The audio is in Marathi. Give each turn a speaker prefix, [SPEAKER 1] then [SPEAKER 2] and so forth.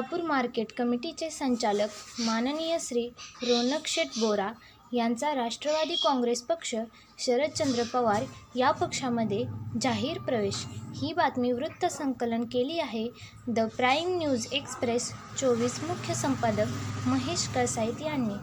[SPEAKER 1] शहापूर मार्केट कमिटीचे संचालक माननीय श्री रोनक शेठ बोरा यांचा राष्ट्रवादी काँग्रेस पक्ष शरदचंद्र पवार या पक्षामध्ये जाहीर प्रवेश। ही बातमी वृत्त संकलन केली आहे द प्राईम न्यूज एक्सप्रेस 24 मुख्य संपादक महेश कसाईत यांनी।